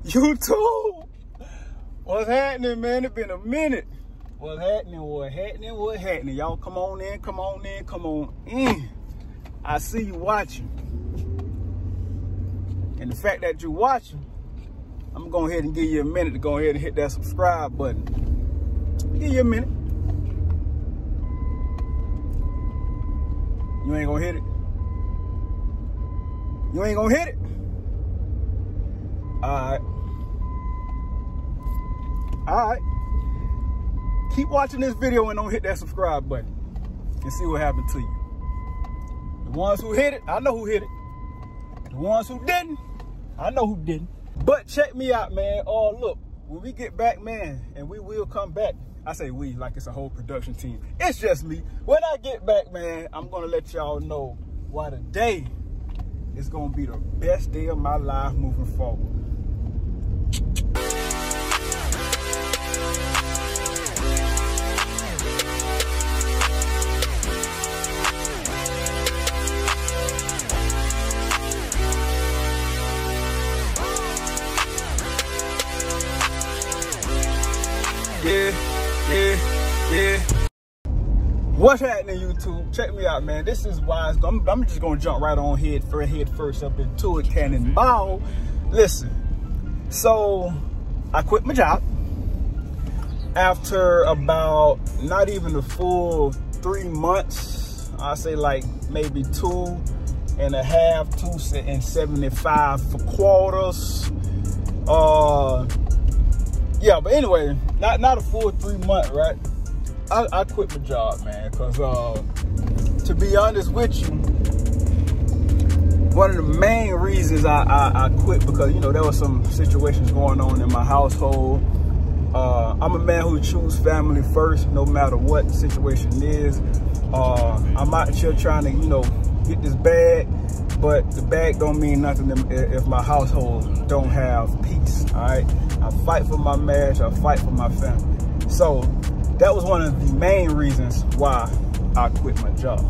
YouTube, what's happening, man? It's been a minute. What's happening? What happening? What happening? Y'all come on in, come on in, come on in. I see you watching. And the fact that you're watching, I'm gonna go ahead and give you a minute to go ahead and hit that subscribe button. Give you a minute. You ain't gonna hit it? You ain't gonna hit it? Alright. Alright. Keep watching this video and don't hit that subscribe button and see what happened to you. The ones who hit it, I know who hit it. The ones who didn't, I know who didn't. But check me out, man. Oh, look, when we get back, man, and we will come back. I say we like it's a whole production team. It's just me. When I get back, man, I'm gonna let y'all know why today is gonna be the best day of my life moving forward. Yeah. What's happening, YouTube? Check me out, man. This is why I'm just gonna jump right on head first up into it, cannonball. Listen, so I quit my job after about not even a full 3 months. I say like maybe 2.5, 2.75 for quarters. Yeah, but anyway, not a full 3 months, right? I quit my job, man, because to be honest with you, one of the main reasons I quit, because, you know, there were some situations going on in my household. I'm a man who chooses family first, no matter what the situation is. I'm out here trying to, you know, get this bag, but the bag don't mean nothing if my household don't have peace, all right? I fight for my marriage, I fight for my family. So that was one of the main reasons why I quit my job.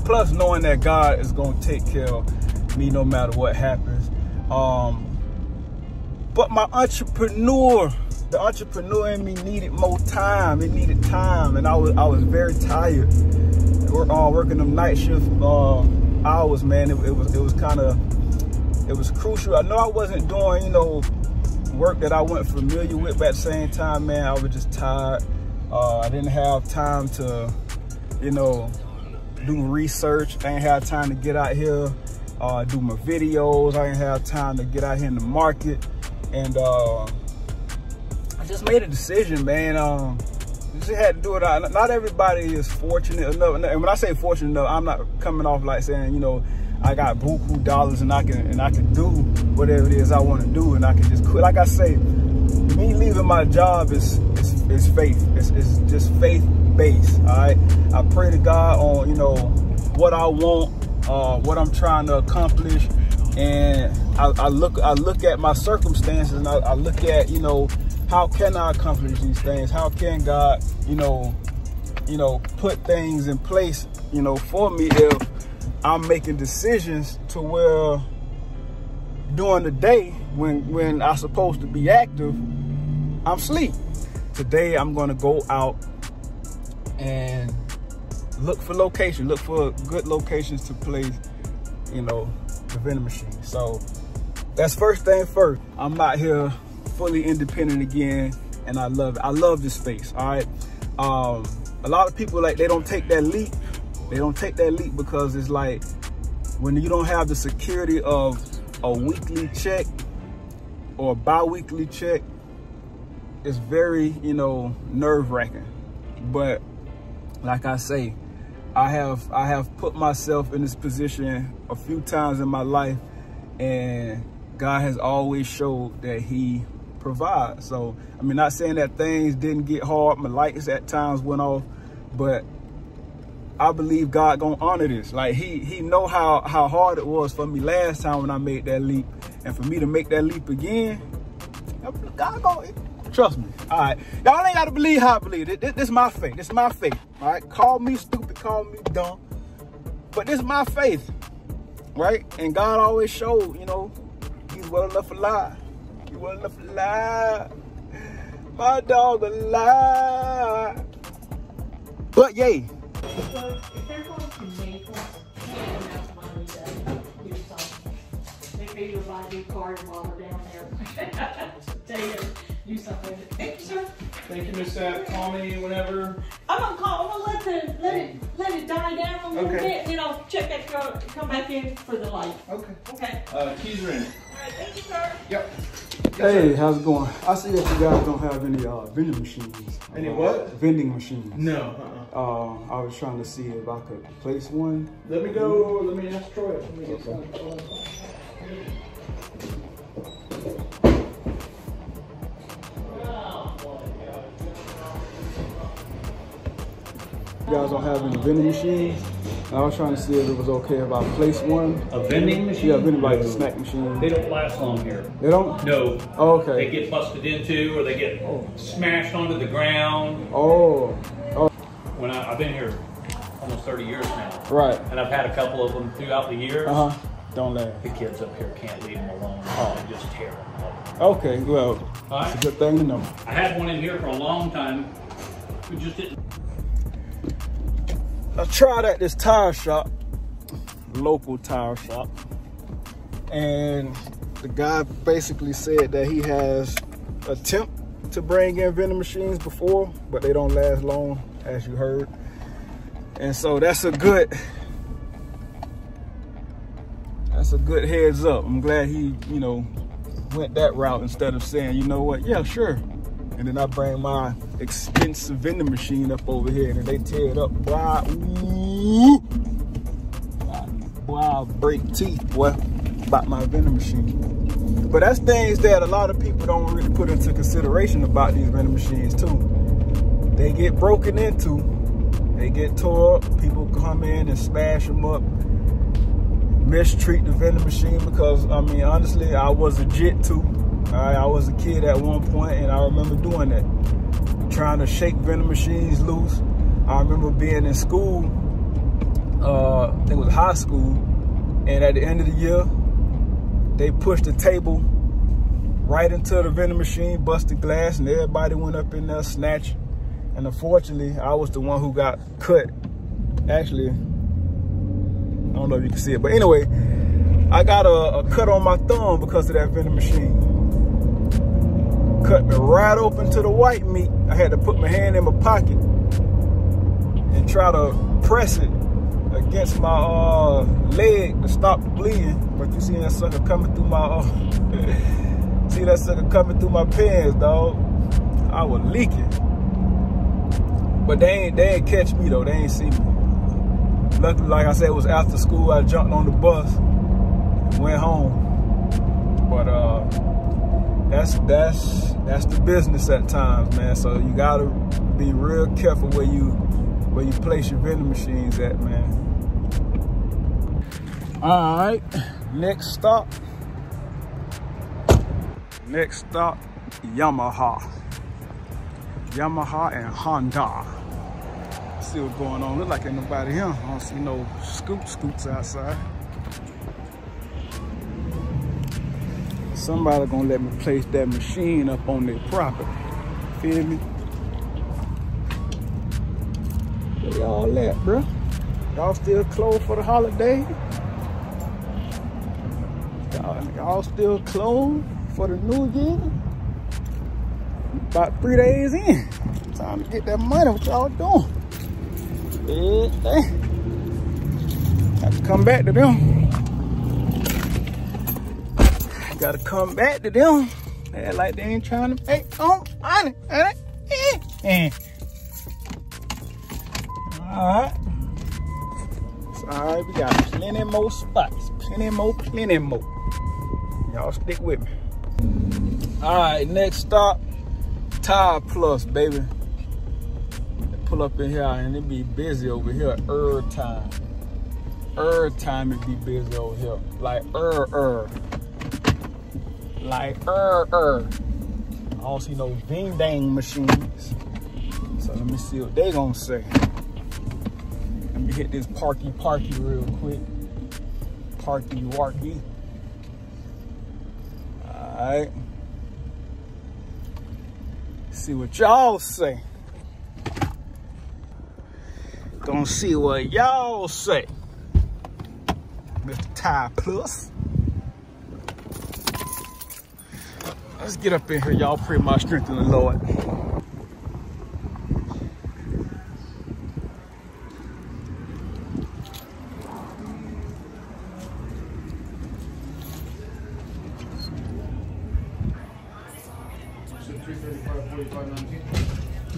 Plus knowing that God is gonna take care of me no matter what happens. But the entrepreneur in me needed more time. It needed time, and I was very tired. Working them night shift hours, man. It was crucial. I know I wasn't doing, you know, work that I wasn't familiar with, but at the same time, man, I was just tired. I didn't have time to, you know, do research. I didn't have time to get out here, do my videos. I didn't have time to get out here in the market. And I just made a decision, man. Just had to do it. Not everybody is fortunate enough. And when I say fortunate enough, I'm not coming off like saying, you know, I got buku dollars and I can do whatever it is I want to do, and I can just quit. Like I say, me leaving my job is faith. It's just faith based. All right. I pray to God on, you know, what I want, what I'm trying to accomplish, and I look at my circumstances, and I look at, you know, how can I accomplish these things? How can God, you know, put things in place, you know, for me if I'm making decisions to where during the day when I'm supposed to be active, I'm asleep. Today I'm gonna go out and look for good locations to place, you know, the vending machine. So that's first thing first. I'm out here fully independent again, and I love it. I love this space. All right. A lot of people, like, they don't take that leap. They don't take that leap because it's like when you don't have the security of a weekly check or a bi-weekly check, it's very, you know, nerve-wracking. But like I say, I have put myself in this position a few times in my life, and God has always showed that He provides. So I mean, not saying that things didn't get hard, my lights at times went off, but I believe God gonna honor this. Like he know how hard it was for me last time when I made that leap, and for me to make that leap again, God gonna, trust me. All right, y'all ain't gotta believe how I believe it. This is my faith. This is my faith. All right, call me stupid, call me dumb, but this is my faith, right? And God always showed, you know, He's You well enough alive. You well enough alive. My dog alive. But yay. So if they're going to Naples, that's money to do something. Maybe you'll buy a new card while we're down there. Stay and do something. Thank you, sir. Thank you, Miss Sapp. Call me whenever. I'm gonna call. I'm gonna let it die down a little bit, and then I'll check that car, come back in for the light. Okay. Okay. Keys are in. All right. Thank you, sir. Yep. Hey, how's it going? I see that you guys don't have any vending machines. Any what? Vending machines. No. I was trying to see if I could place one. Let me go. Let me ask Troy. Let me get some. You guys don't have any vending machines? I was trying to see if it was okay if I placed one. A vending machine? Yeah, vending like a snack machine. They don't last long here. They don't? No. Oh, okay. They get busted into or they get smashed onto the ground. Oh. When I've been here almost 30 years now. Right. And I've had a couple of them throughout the years. Don't laugh. The kids up here can't leave them alone. They just tear them up. Okay, well, it's a good thing to know. I had one in here for a long time. We just didn't. I tried at this tire shop, local tire shop, and the guy basically said that he has attempted to bring in vending machines before, but they don't last long, as you heard. And so that's a good heads up. I'm glad he, went that route instead of saying, you know what, yeah, sure. And then I bring my expensive vending machine up over here and they tear it up. Boy, ooh. Boy, I'll break teeth, boy, about my vending machine. But that's things that a lot of people don't really put into consideration about these vending machines too. They get broken into, they get tore up, people come in and smash them up, mistreat the vending machine because, I mean, honestly, I was a jit too. I was a kid at one point, and I remember doing that, trying to shake vending machines loose. I remember being in school, I think it was high school, and at the end of the year, they pushed the table right into the vending machine, busted glass, and everybody went up in there, snatched. And unfortunately, I was the one who got cut. Actually, I don't know if you can see it, but anyway, I got a cut on my thumb because of that vending machine. Cut me right open to the white meat. I had to put my hand in my pocket and try to press it against my leg to stop the bleeding. But you see that sucker coming through my see that sucker coming through my pants, dog. I was leaking. But they ain't catch me though. They ain't see me. Luckily, like I said, it was after school. I jumped on the bus, went home. But that's the business at times, man. So you gotta be real careful where you place your vending machines at, man. All right, next stop, Yamaha and Honda. See what's going on. Look like ain't nobody here. I don't see no scoots outside. Somebody gonna let me place that machine up on their property. Feel me? Where y'all at, bro? Y'all still closed for the holiday? Y'all still closed for the new year? About 3 days in. Time to get that money. What y'all doing? Yeah. Have to come back to them. Gotta come back to them. They act like they ain't trying to make no money. Alright. It's alright, we got plenty more spots. Plenty more. Y'all stick with me. Alright, next stop, Tire Plus, baby. Pull up in here and it be busy over here. Time it be busy over here. Like I don't see no Vending machines. So let me see what they gonna say. Let me hit this parky real quick. Parky warky. right? See what y'all say. Gonna see what y'all say. Mr. Tire Plus. Let's get up in here. Y'all pray my strength in the Lord.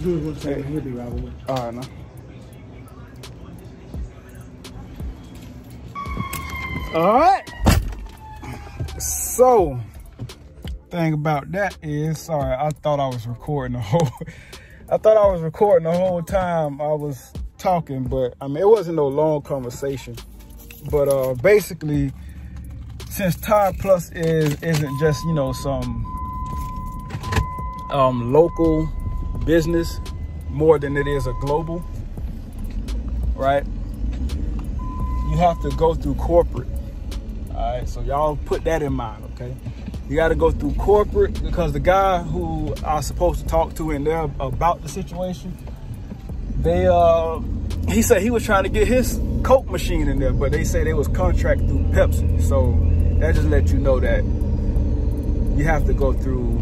Good, 1 second. He'll be right away. All right, now. All right. So, thing about that is, sorry, I thought I was recording the whole. I thought I was recording the whole time I was talking, but I mean it wasn't no long conversation. But basically, since Tire Plus isn't just, you know, some local business more than it is a global, right? You have to go through corporate. All right, so y'all put that in mind, okay? You got to go through corporate because the guy who I was supposed to talk to in there about the situation, he said he was trying to get his Coke machine in there, but they say they was contract through Pepsi. So that just let you know that you have to go through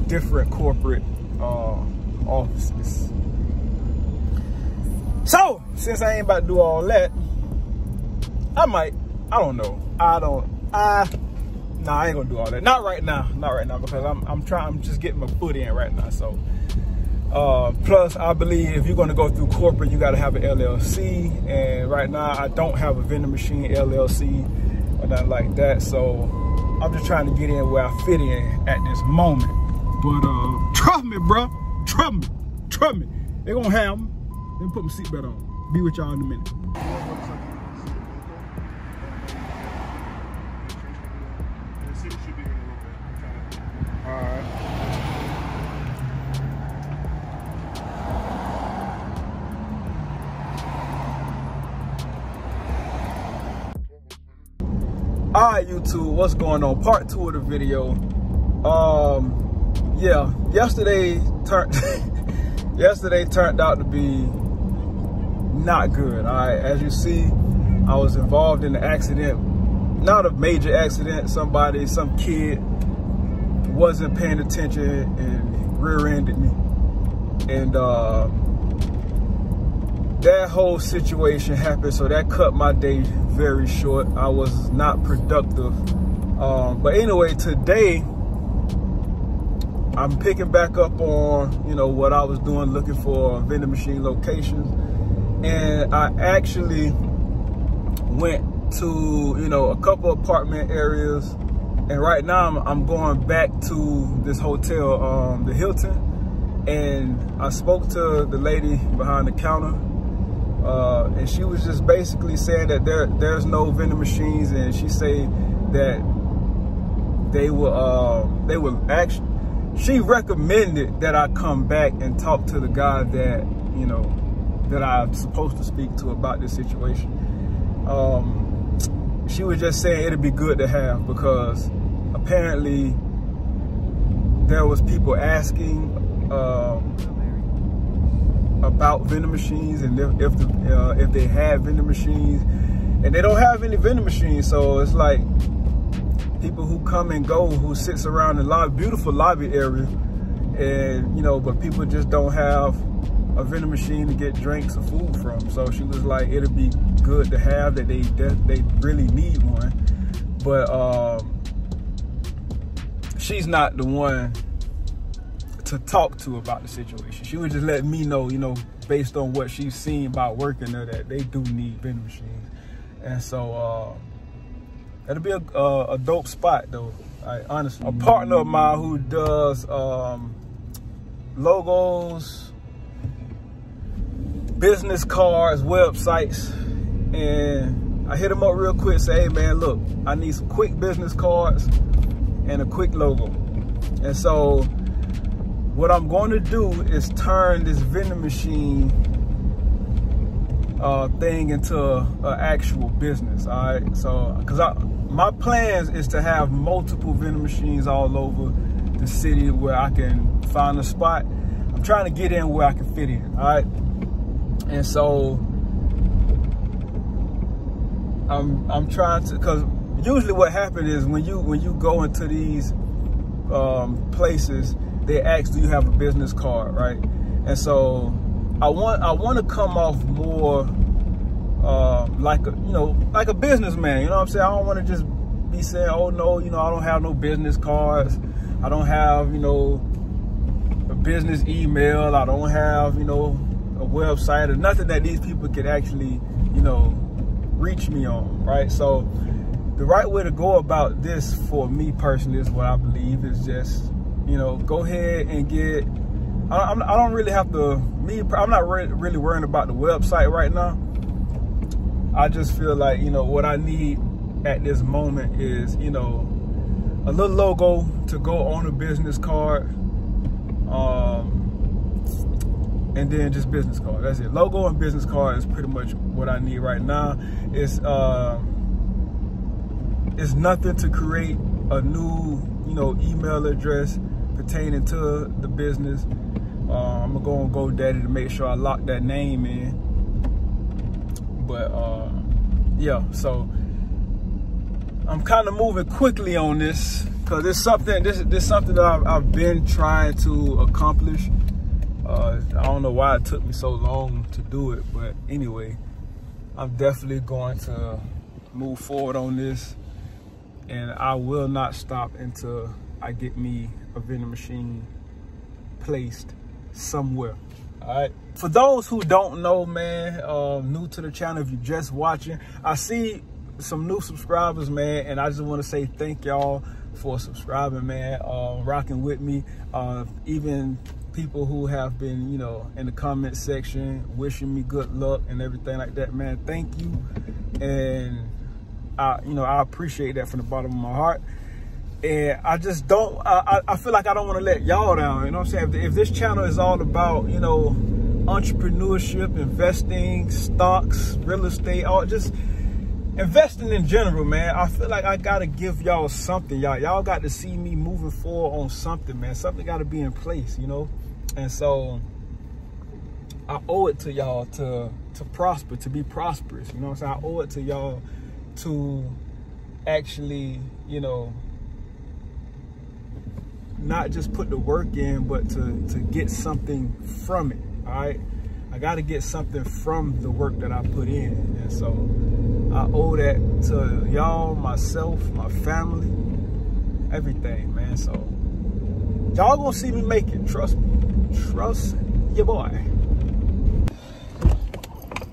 different corporate offices. So since I ain't about to do all that, I don't know. I ain't gonna do all that. Not right now because I'm just getting my foot in right now. So plus I believe if you're gonna go through corporate, you gotta have an LLC, and right now I don't have a vending machine LLC or nothing like that. So I'm just trying to get in where I fit in at this moment. But trust me, bro. Trust me. They gonna have them. Let me put my seatbelt on. Be with y'all in a minute. Alright. Alright, YouTube, what's going on? Part 2 of the video. Yeah, yesterday turned out to be not good. All right, as you see, I was involved in an accident, not a major accident. Some kid wasn't paying attention and rear-ended me, and that whole situation happened. So that cut my day very short. I was not productive. But anyway, today I'm picking back up on, you know, what I was doing, looking for vending machine locations. And I actually went to, you know, a couple apartment areas. And right now I'm going back to this hotel, the Hilton. And I spoke to the lady behind the counter. And she was just basically saying that there's no vending machines. And she said that they will actually, she recommended that I come back and talk to the guy that, you know, that I'm supposed to speak to about this situation. She was just saying it'd be good to have, because apparently there was people asking about vending machines and if they have vending machines, and they don't have any vending machines. So it's like people who come and go, who sits around the lobby, beautiful lobby area, and you know, but people just don't have a vending machine to get drinks or food from. So she was like, it'd be good to have that. They really need one, but she's not the one to talk to about the situation. She was just letting me know, you know, based on what she's seen about working there, that they do need vending machines. And so that'll be a dope spot though. Honestly, a partner of mine who does logos, business cards, websites, and I hit him up real quick, say, hey man, look, I need some quick business cards and a quick logo. And so what I'm going to do is turn this vending machine thing into an actual business. All right, so because my plans is to have multiple vending machines all over the city where I can find a spot. I'm trying to get in where I can fit in, all right? And so I'm trying to, because usually what happens is when you go into these places, they ask, do you have a business card, right? And so I want to come off more like a businessman, you know what I'm saying? I don't want to just be saying, oh no, I don't have no business cards, I don't have, a business email, I don't have, a website or nothing that these people could actually, reach me on, right? So the right way to go about this for me personally is what I believe is just, go ahead and get, I don't really have to, I'm not really worrying about the website right now. I just feel like, what I need at this moment is, a little logo to go on a business card, and then just business card. That's it. Logo and business card is pretty much what I need right now. It's nothing to create a new, email address pertaining to the business. I'm gonna go on GoDaddy to make sure I lock that name in. But yeah, so I'm kind of moving quickly on this because it's something. This is something that I've been trying to accomplish. I don't know why it took me so long to do it, but anyway, I'm definitely going to move forward on this, and I will not stop until I get me a vending machine placed somewhere. All right, for those who don't know, man, new to the channel, if you're just watching, I see some new subscribers, man, and I just want to say thank y'all for subscribing, man, rocking with me. Even people who have been, in the comment section wishing me good luck and everything like that, man, thank you. And I appreciate that from the bottom of my heart. And I just don't, I feel like I don't want to let y'all down, you know what I'm saying? If this channel is all about, entrepreneurship, investing, stocks, real estate, or just investing in general, man, I feel like I got to give y'all something. Y'all got to see me moving forward on something, man. Something got to be in place, And so I owe it to y'all to prosper, to be prosperous, you know what I'm saying? I owe it to y'all to actually, not just put the work in, but to get something from it, all right? I got to get something from the work that I put in. And so I owe that to y'all, myself, my family, everything, man. So y'all gonna see me make it, trust me. Trust your boy.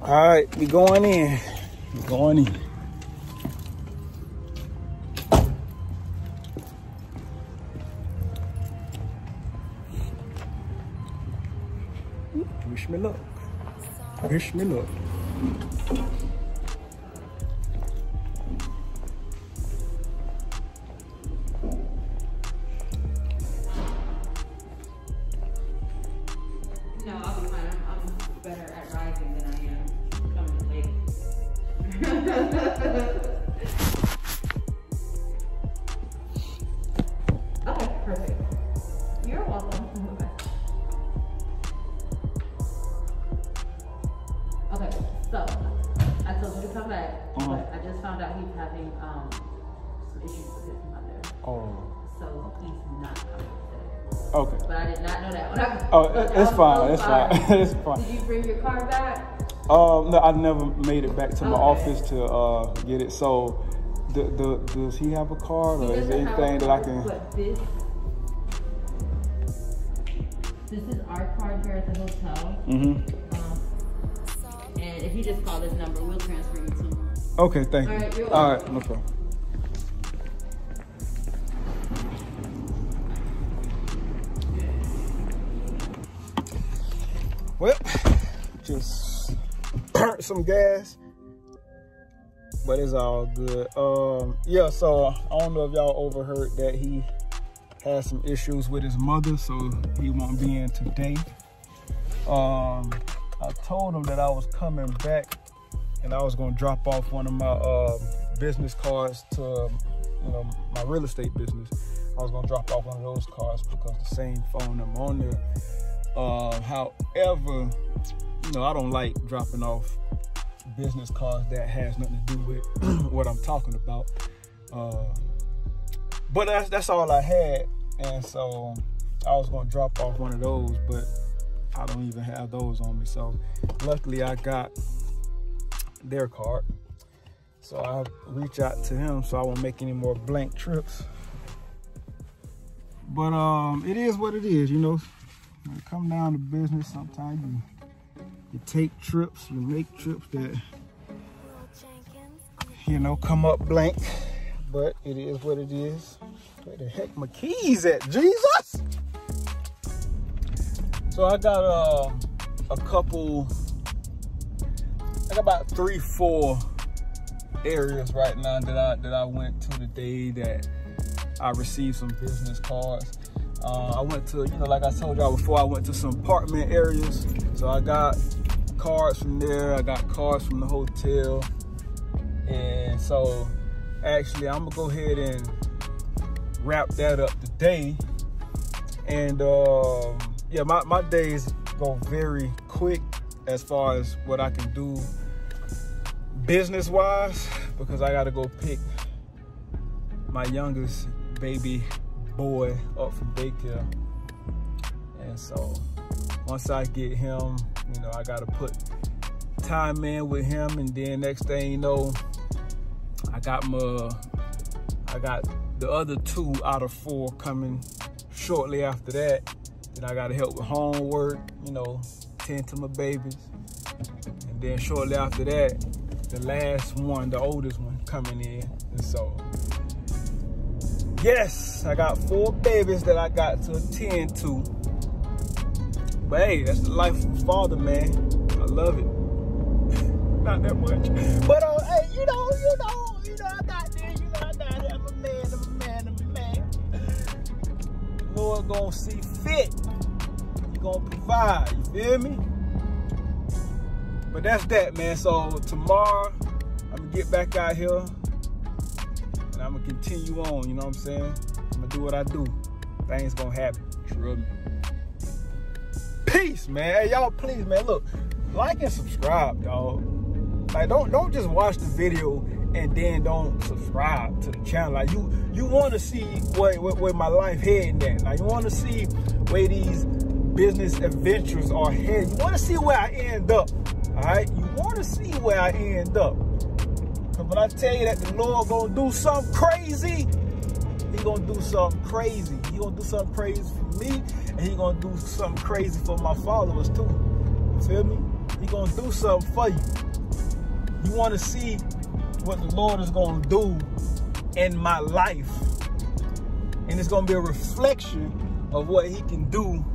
All right, we going in. We going in. Wish me luck. Wish me luck. No, I'll be fine. I'm better at rising than I am coming late. Okay, perfect. You're welcome. Okay, so I told you to come back, but I just found out he's having some issues with his mother. Oh. So he's not coming today. Okay. But I did not know that when I it's fine. It's fine. It's fine. Did you bring your car back? No, I never made it back to my office to get it. So, does he have a card, or is there anything that I can? But this is our card here at the hotel. Mm-hmm. And if you just call this number, we'll transfer you to him. Okay, thank you. All right, you're All welcome. right, no problem. Well, just burnt some gas, but it's all good. Yeah, so I don't know if y'all overheard that he had some issues with his mother, so he won't be in today. I told him that I was coming back and I was gonna drop off one of my business cards to, you know, my real estate business. I was gonna drop off one of those cards because the same phone number on there. However, you know, I don't like dropping off business cards that has nothing to do with what I'm talking about. But that's all I had, and so I was gonna drop off one of those, but I don't even have those on me. So luckily I got their card. So I reach out to him so I won't make any more blank trips. But it is what it is, you know. When it comes down to business, sometimes you take trips, you make trips that, you know, come up blank. But it is what it is. Where the heck my keys at, Jesus? So I got a couple, I got about 3-4 areas right now that I went to the day that I received some business cards. I went to, you know, like I told y'all before, I went to some apartment areas. So I got cards from there. I got cards from the hotel. And so actually I'm gonna go ahead and wrap that up today. And yeah, my days go very quick as far as what I can do business wise, because I gotta go pick my youngest baby boy up from daycare. And so once I get him, you know, I gotta put time in with him, and then next thing you know, I got the other 2 out of 4 coming shortly after that. Then I gotta help with homework, you know, tend to my babies. And then shortly after that, the last one, the oldest one, coming in. And so yes, I got 4 babies that I got to attend to. But hey, that's the life of a father, man. I love it. Not that much. But hey, you know, I got this, you know, I got it. I'm a man. The Lord gonna see fit. He gonna provide, you feel me? But that's that, man. So tomorrow, I'm gonna get back out here. And I'm gonna continue on, you know what I'm saying? I'm gonna do what I do. Things gonna happen, trust me. Peace, man. Hey, y'all, please, man, look, like and subscribe, y'all. Like, don't just watch the video and then don't subscribe to the channel. Like, you want to see where my life heading at. Like, you want to see where these business adventures are headed. You want to see where I end up, all right? You want to see where I end up. Because when I tell you that the Lord gonna do something crazy, he gonna do something crazy. He gonna do something crazy for me, and he gonna do something crazy for my followers too. You feel me? He gonna do something for you. You want to see what the Lord is going to do in my life. And it's going to be a reflection of what he can do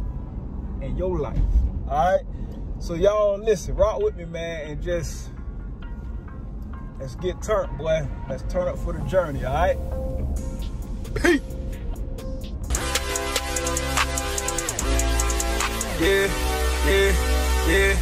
in your life. All right? So y'all, listen, rock with me, man, and just, let's get turned, boy. Let's turn up for the journey, all right? Peace. Yeah.